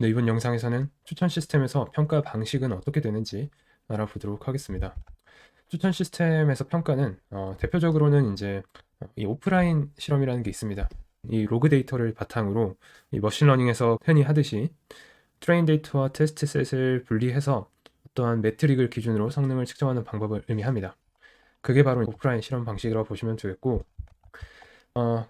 네, 이번 영상에서는 추천 시스템에서 평가 방식은 어떻게 되는지 알아보도록 하겠습니다. 추천 시스템에서 평가는 대표적으로는 이제 이 오프라인 실험이라는 게 있습니다. 이 로그 데이터를 바탕으로 이 머신러닝에서 흔히 하듯이 트레인 데이터와 테스트 셋을 분리해서 어떠한 매트릭을 기준으로 성능을 측정하는 방법을 의미합니다. 그게 바로 오프라인 실험 방식이라고 보시면 되겠고,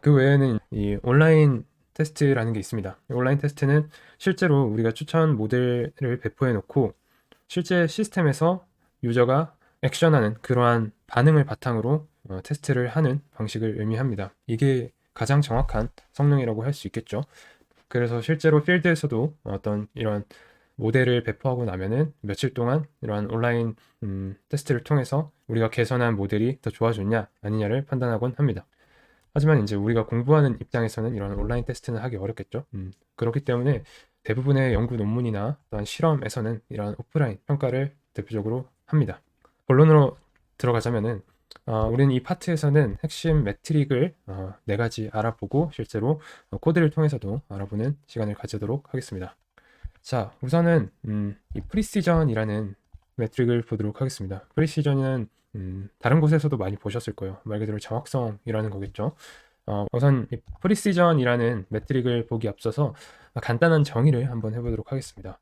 그 외에는 이 온라인 테스트라는 게 있습니다. 온라인 테스트는 실제로 우리가 추천 모델을 배포해 놓고 실제 시스템에서 유저가 액션하는 그러한 반응을 바탕으로 테스트를 하는 방식을 의미합니다. 이게 가장 정확한 성능이라고 할 수 있겠죠. 그래서 실제로 필드에서도 어떤 이런 모델을 배포하고 나면은 며칠 동안 이러한 온라인 테스트를 통해서 우리가 개선한 모델이 더 좋아졌냐 아니냐를 판단하곤 합니다. 하지만 이제 우리가 공부하는 입장에서는 이런 온라인 테스트는 하기 어렵겠죠. 그렇기 때문에 대부분의 연구 논문이나 또한 실험에서는 이런 오프라인 평가를 대표적으로 합니다. 본론으로 들어가자면은 우리는 이 파트에서는 핵심 매트릭을 네 가지 알아보고 실제로 코드를 통해서도 알아보는 시간을 가지도록 하겠습니다. 자, 우선은 이 프리시전이라는 매트릭을 보도록 하겠습니다. 프리시전은 다른 곳에서도 많이 보셨을 거예요. 말 그대로 정확성이라는 거겠죠. 우선 이 프리시전이라는 매트릭을 보기 앞서서 간단한 정의를 한번 해보도록 하겠습니다.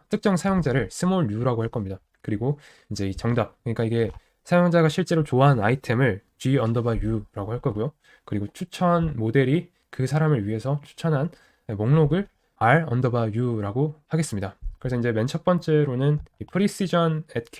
특정 사용자를 스몰 u라고 할 겁니다. 그리고 이제 이 정답, 그러니까 이게 사용자가 실제로 좋아하는 아이템을 g 언더바 u라고 할 거고요. 그리고 추천 모델이 그 사람을 위해서 추천한 목록을 r 언더바 u라고 하겠습니다. 그래서 이제 맨 첫 번째로는 이 precision at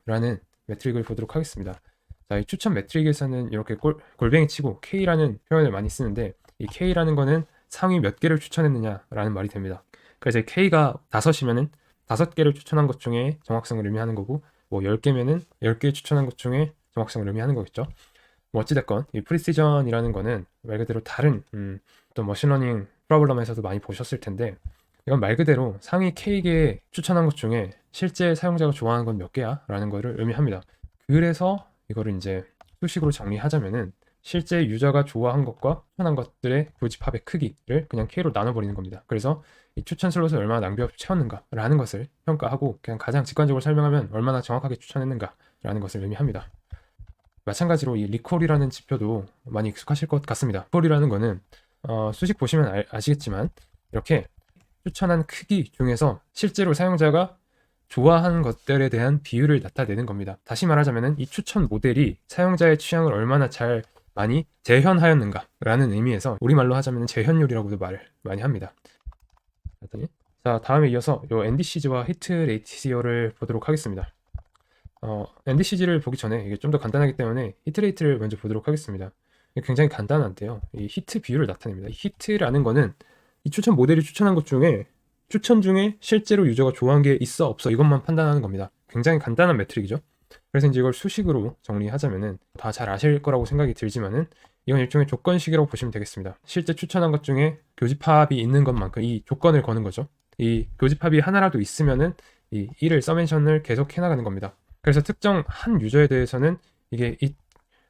k라는 매트릭을 보도록 하겠습니다. 자, 이 추천 매트릭에서는 이렇게 골뱅이 치고 k라는 표현을 많이 쓰는데 이 k라는 거는 상위 몇 개를 추천했느냐라는 말이 됩니다. 그래서 k가 5이면은 5개를 추천한 것 중에 정확성을 의미하는 거고 뭐 10개면은 10개 추천한 것 중에 정확성을 의미하는 거겠죠. 뭐 어찌됐건 이 프리시전이라는 거는 말 그대로 다른 또 머신러닝 프로블럼에서도 많이 보셨을 텐데 이건 말 그대로 상위 K개 추천한 것 중에 실제 사용자가 좋아하는 건 몇 개야? 라는 거를 의미합니다. 그래서 이거를 이제 수식으로 정리하자면은 실제 유저가 좋아한 것과 추천한 것들의 교집합의 크기를 그냥 K로 나눠버리는 겁니다. 그래서 이 추천 슬롯을 얼마나 낭비 없이 채웠는가라는 것을 평가하고 그냥 가장 직관적으로 설명하면 얼마나 정확하게 추천했는가라는 것을 의미합니다. 마찬가지로 이 리콜이라는 지표도 많이 익숙하실 것 같습니다. 리콜이라는 거는 수식 보시면 아시겠지만 이렇게 추천한 크기 중에서 실제로 사용자가 좋아하는 것들에 대한 비율을 나타내는 겁니다. 다시 말하자면 이 추천 모델이 사용자의 취향을 얼마나 잘 많이 재현하였는가 라는 의미에서 우리말로 하자면 재현율이라고도 말을 많이 합니다. 자, 다음에 이어서 요 NDCG와 히트 레이시오를 보도록 하겠습니다. NDCG를 보기 전에 이게 좀 더 간단하기 때문에 히트레이트를 먼저 보도록 하겠습니다. 굉장히 간단한데요. 이 히트 비율을 나타냅니다. 이 히트라는 거는 이 추천 모델이 추천한 것 중에 추천 중에 실제로 유저가 좋아한 게 있어 없어 이것만 판단하는 겁니다. 굉장히 간단한 매트릭이죠. 그래서 이제 이걸 수식으로 정리하자면은 다 잘 아실 거라고 생각이 들지만은 이건 일종의 조건식이라고 보시면 되겠습니다. 실제 추천한 것 중에 교집합이 있는 것만큼 이 조건을 거는 거죠. 이 교집합이 하나라도 있으면은 이 1을 서멘션을 계속 해나가는 겁니다. 그래서 특정 한 유저에 대해서는 이게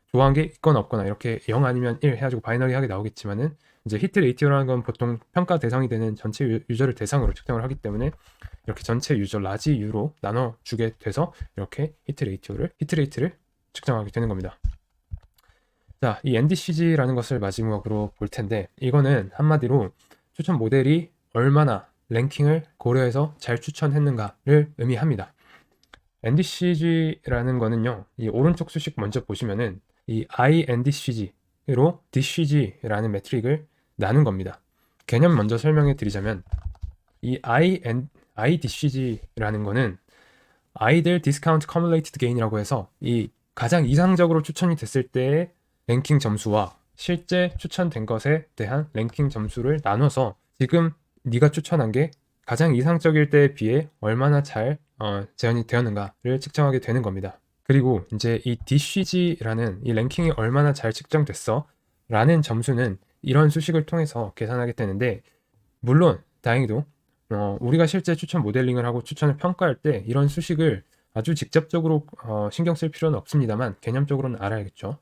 좋아한 게 있거나 없거나 이렇게 0 아니면 1 해가지고 바이너리하게 나오겠지만은 이제 히트 레이티오라는 건 보통 평가 대상이 되는 전체 유저를 대상으로 측정을 하기 때문에 이렇게 전체 유저 라지 U로 나눠주게 돼서 이렇게 히트 레이트를 측정하게 되는 겁니다. 자, 이 NDCG라는 것을 마지막으로 볼 텐데 이거는 한마디로 추천 모델이 얼마나 랭킹을 고려해서 잘 추천했는가를 의미합니다. NDCG라는 거는요, 이 오른쪽 수식 먼저 보시면은 이 INDCG로 DCG라는 매트릭을 나눈 겁니다. 개념 먼저 설명해 드리자면 이 IDCG라는 거는 아이들 디스카운트 커뮬레이티드 게인이라고 해서 이 가장 이상적으로 추천이 됐을 때의 랭킹 점수와 실제 추천된 것에 대한 랭킹 점수를 나눠서 지금 네가 추천한 게 가장 이상적일 때에 비해 얼마나 잘 재현이 되었는가를 측정하게 되는 겁니다. 그리고 이제 이 DCG라는 이 랭킹이 얼마나 잘 측정됐어 라는 점수는 이런 수식을 통해서 계산하게 되는데 물론 다행히도 우리가 실제 추천 모델링을 하고 추천을 평가할 때 이런 수식을 아주 직접적으로 신경 쓸 필요는 없습니다만 개념적으로는 알아야겠죠.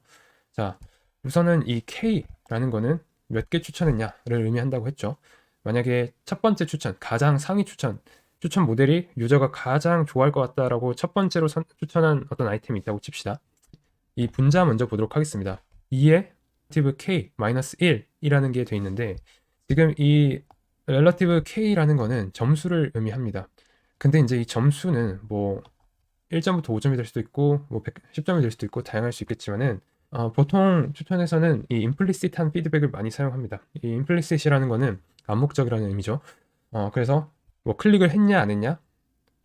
자, 우선은 이 K라는 거는 몇 개 추천했냐를 의미한다고 했죠. 만약에 첫 번째 추천, 가장 상위 추천 모델이 유저가 가장 좋아할 것 같다라고 첫 번째로 추천한 어떤 아이템이 있다고 칩시다. 이 분자 먼저 보도록 하겠습니다. 2에 relative k-1이라는 게 돼 있는데, 지금 이 relative k라는 거는 점수를 의미합니다. 근데 이제 이 점수는 뭐 1점부터 5점이 될 수도 있고 뭐 10점이 될 수도 있고 다양할 수 있겠지만은 보통 추천에서는 이 implicit한 피드백을 많이 사용합니다. 이 implicit이라는 거는 암묵적이라는 의미죠. 그래서 뭐 클릭을 했냐 안 했냐,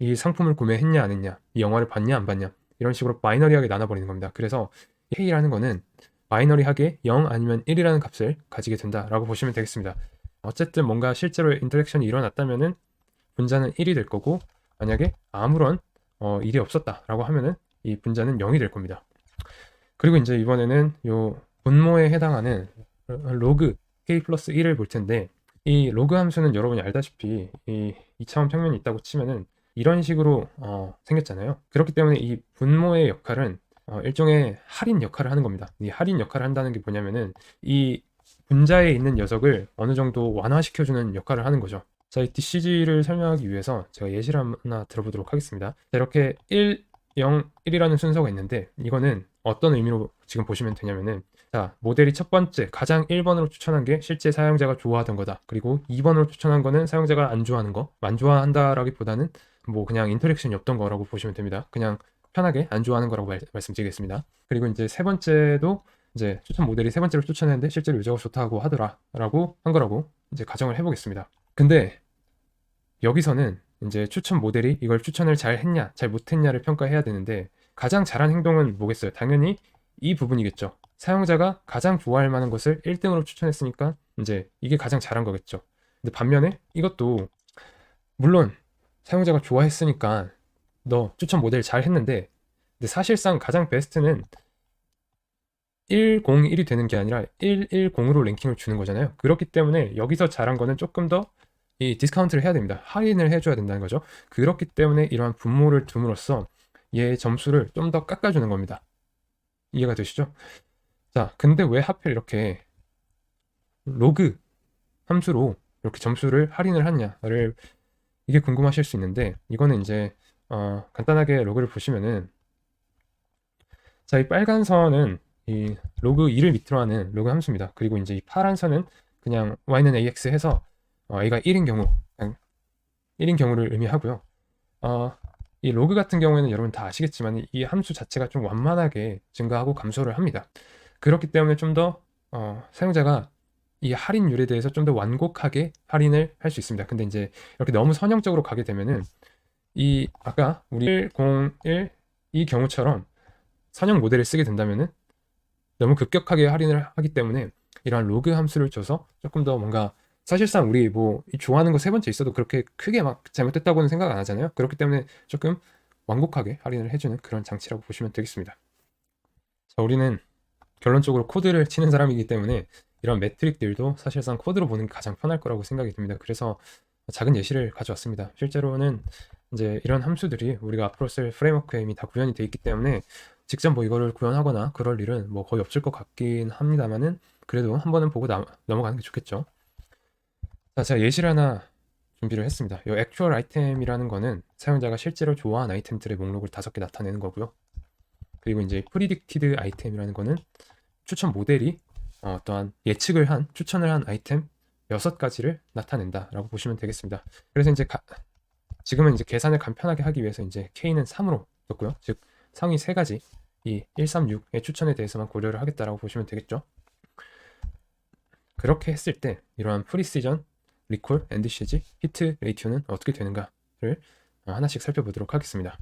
이 상품을 구매했냐 안 했냐, 이 영화를 봤냐 안 봤냐, 이런 식으로 바이너리하게 나눠버리는 겁니다. 그래서 K라는 거는 바이너리하게 0 아니면 1이라는 값을 가지게 된다라고 보시면 되겠습니다. 어쨌든 뭔가 실제로 인터랙션이 일어났다면은 분자는 1이 될 거고, 만약에 아무런 일이 없었다라고 하면은 이 분자는 0이 될 겁니다. 그리고 이제 이번에는 요 분모에 해당하는 로그 k 플러스 1을 볼 텐데, 이 로그 함수는 여러분이 알다시피 이 2차원 평면이 있다고 치면은 이런 식으로 생겼잖아요. 그렇기 때문에 이 분모의 역할은 일종의 할인 역할을 하는 겁니다. 이 할인 역할을 한다는 게 뭐냐면은 이 분자에 있는 녀석을 어느 정도 완화시켜주는 역할을 하는 거죠. 자, 이 DCG를 설명하기 위해서 제가 예시를 하나 들어보도록 하겠습니다. 이렇게 1, 0, 1이라는 순서가 있는데, 이거는 어떤 의미로 지금 보시면 되냐면은, 자, 모델이 첫 번째 가장 1번으로 추천한 게 실제 사용자가 좋아하던 거다. 그리고 2번으로 추천한 거는 사용자가 안 좋아하는 거. 안 좋아한다라기보다는 뭐 그냥 인터랙션이 없던 거라고 보시면 됩니다. 그냥 편하게 안 좋아하는 거라고 말씀드리겠습니다. 그리고 이제 세 번째도 이제 추천 모델이 세 번째로 추천했는데 실제로 유저가 좋다고 하더라라고 한 거라고 이제 가정을 해보겠습니다. 근데 여기서는 이제 추천 모델이 이걸 추천을 잘 했냐, 잘 못했냐를 평가해야 되는데, 가장 잘한 행동은 뭐겠어요? 당연히 이 부분이겠죠. 사용자가 가장 좋아할 만한 것을 1등으로 추천했으니까 이제 이게 가장 잘한 거겠죠. 근데 반면에 이것도 물론 사용자가 좋아했으니까 너 추천 모델 잘 했는데, 근데 사실상 가장 베스트는 101이 되는 게 아니라 110으로 랭킹을 주는 거잖아요. 그렇기 때문에 여기서 잘한 거는 조금 더 이 디스카운트를 해야 됩니다. 할인을 해줘야 된다는 거죠. 그렇기 때문에 이러한 분모를 둠으로써 얘의 점수를 좀 더 깎아주는 겁니다. 이해가 되시죠? 자, 근데 왜 하필 이렇게 로그 함수로 이렇게 점수를 할인을 하냐를, 이게 궁금하실 수 있는데, 이거는 이제 간단하게 로그를 보시면은, 자, 이 빨간 선은 이 로그 2를 밑으로 하는 로그 함수입니다. 그리고 이제 이 파란 선은 그냥 y는 ax 해서 a가 1인 경우, 그냥 1인 경우를 의미하고요. 이 로그 같은 경우에는 여러분 다 아시겠지만 이 함수 자체가 좀 완만하게 증가하고 감소를 합니다. 그렇기 때문에 좀 더 사용자가 이 할인율에 대해서 좀 더 완곡하게 할인을 할 수 있습니다. 근데 이제 이렇게 너무 선형적으로 가게 되면은 이 아까 우리 101 이 경우처럼 선형 모델을 쓰게 된다면은 너무 급격하게 할인을 하기 때문에 이러한 로그 함수를 줘서 조금 더 뭔가, 사실상 우리 뭐 좋아하는 거 세 번째 있어도 그렇게 크게 막 잘못됐다고는 생각 안 하잖아요. 그렇기 때문에 조금 완곡하게 할인을 해주는 그런 장치라고 보시면 되겠습니다. 자, 우리는 결론적으로 코드를 치는 사람이기 때문에 이런 매트릭들도 사실상 코드로 보는 게 가장 편할 거라고 생각이 듭니다. 그래서 작은 예시를 가져왔습니다. 실제로는 이제 이런 함수들이 우리가 앞으로 쓸 프레임워크에 이미 다 구현이 돼 있기 때문에 직접 뭐 이거를 구현하거나 그럴 일은 뭐 거의 없을 것 같긴 합니다만은, 그래도 한 번은 보고 넘어가는 게 좋겠죠. 자, 제가 예시를 하나 준비를 했습니다. 이 액츄얼 아이템이라는 거는 사용자가 실제로 좋아하는 아이템들의 목록을 5개 나타내는 거고요. 그리고 이제 프리딕티드 아이템이라는 거는 추천 모델이 어떠한 예측을 한, 추천을 한 아이템 6가지를 나타낸다라고 보시면 되겠습니다. 그래서 이제 지금은 이제 계산을 간편하게 하기 위해서 이제 K는 3으로 뒀고요. 즉 상위 3가지 이 136의 추천에 대해서만 고려를 하겠다라고 보시면 되겠죠. 그렇게 했을 때 이러한 프리시전, 리콜, 엔드 시즈, 히트 레이티오는 어떻게 되는가를 하나씩 살펴보도록 하겠습니다.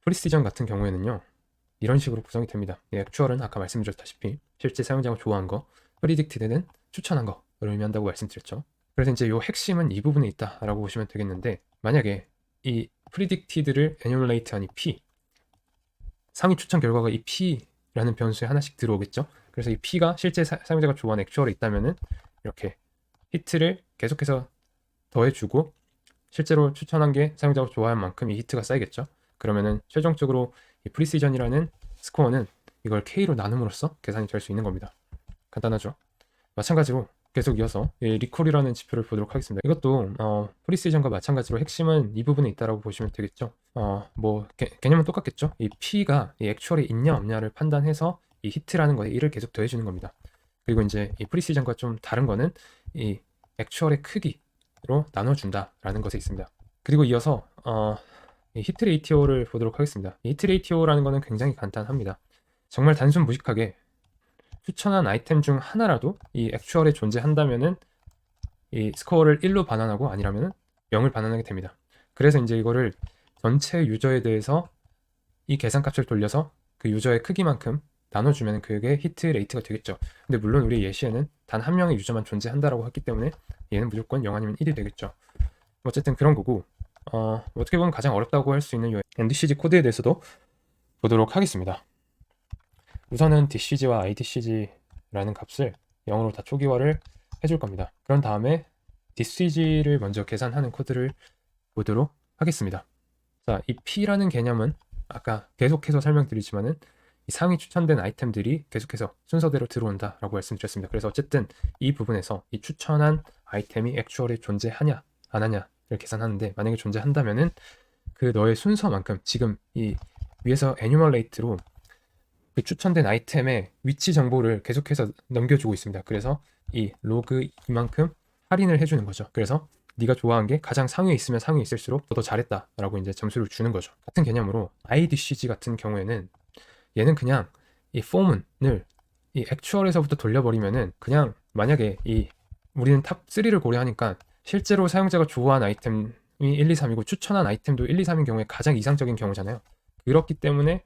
프리시전 같은 경우에는요, 이런 식으로 구성이 됩니다. 액츄얼은 아까 말씀드렸다시피 실제 사용자가 좋아한 거, 프리딕티드는 추천한 거를 의미한다고 말씀드렸죠. 그래서 이제 이 핵심은 이 부분에 있다라고 보시면 되겠는데, 만약에 이 프리딕티드를 에뉴멀레이트한 이 P, 상위 추천 결과가 이 P라는 변수에 하나씩 들어오겠죠. 그래서 이 P가 실제 사용자가 좋아하는 액츄얼에 있다면은 이렇게 히트를 계속해서 더해주고 실제로 추천한 게 사용자가 좋아할 만큼 이 히트가 쌓이겠죠. 그러면은 최종적으로 이 프리시전이라는 스코어는 이걸 K로 나눔으로써 계산이 될 수 있는 겁니다. 간단하죠. 마찬가지로 계속 이어서 이 리콜이라는 지표를 보도록 하겠습니다. 이것도 프리시전과 마찬가지로 핵심은 이 부분에 있다라고 보시면 되겠죠. 뭐 개념은 똑같겠죠. 이 P가 이 액츄얼이 있냐 없냐를 판단해서 이 히트라는 거에 1을 계속 더해주는 겁니다. 그리고 이제 이 프리시전과 좀 다른 거는 이 액츄얼의 크기로 나눠준다라는 것에 있습니다. 그리고 이어서 이 히트 레이티오를 보도록 하겠습니다. 이 히트 레이티오라는 거는 굉장히 간단합니다. 정말 단순 무식하게 추천한 아이템 중 하나라도 이 액츄얼에 존재한다면은 이 스코어를 1로 반환하고 아니라면은 0을 반환하게 됩니다. 그래서 이제 이거를 전체 유저에 대해서 이 계산값을 돌려서 그 유저의 크기만큼 나눠주면 그게 히트 레이트가 되겠죠. 근데 물론 우리 예시에는 단 한 명의 유저만 존재한다라고 했기 때문에 얘는 무조건 0 아니면 1이 되겠죠. 어쨌든 그런 거고 어떻게 보면 가장 어렵다고 할 수 있는 이 NDCG 코드에 대해서도 보도록 하겠습니다. 우선은 DCG와 IDCG라는 값을 0으로 다 초기화를 해줄 겁니다. 그런 다음에 DCG를 먼저 계산하는 코드를 보도록 하겠습니다. 자, 이 P라는 개념은 아까 계속해서 설명드리지만은 이 상위 추천된 아이템들이 계속해서 순서대로 들어온다라고 말씀드렸습니다. 그래서 어쨌든 이 부분에서 이 추천한 아이템이 액츄얼에 존재하냐 안 하냐를 계산하는데, 만약에 존재한다면은 그 너의 순서만큼 지금 이 위에서 에뉴멀레이트로 그 추천된 아이템의 위치 정보를 계속해서 넘겨주고 있습니다. 그래서 이 로그 이만큼 할인을 해주는 거죠. 그래서 네가 좋아한 게 가장 상위에 있으면 상위에 있을수록 더 잘했다라고 이제 점수를 주는 거죠. 같은 개념으로 IDCG 같은 경우에는 얘는 그냥 이 포문을 이 액츄얼에서부터 돌려버리면은 그냥 만약에 이 우리는 탑 3를 고려하니까 실제로 사용자가 좋아하는 아이템이 1, 2, 3이고 추천한 아이템도 1, 2, 3인 경우에 가장 이상적인 경우잖아요. 그렇기 때문에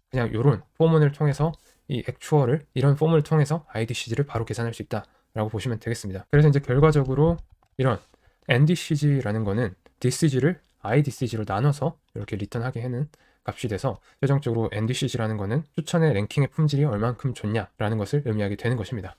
그냥 이런 포문을 통해서 이 액츄얼을 이런 포문을 통해서 IDCG를 바로 계산할 수 있다라고 보시면 되겠습니다. 그래서 이제 결과적으로 이런 NDCG라는 거는 DCG를 IDCG로 나눠서 이렇게 리턴하게 하는 값이 돼서 최종적으로 NDCG라는 거는 추천의 랭킹의 품질이 얼만큼 좋냐라는 것을 의미하게 되는 것입니다.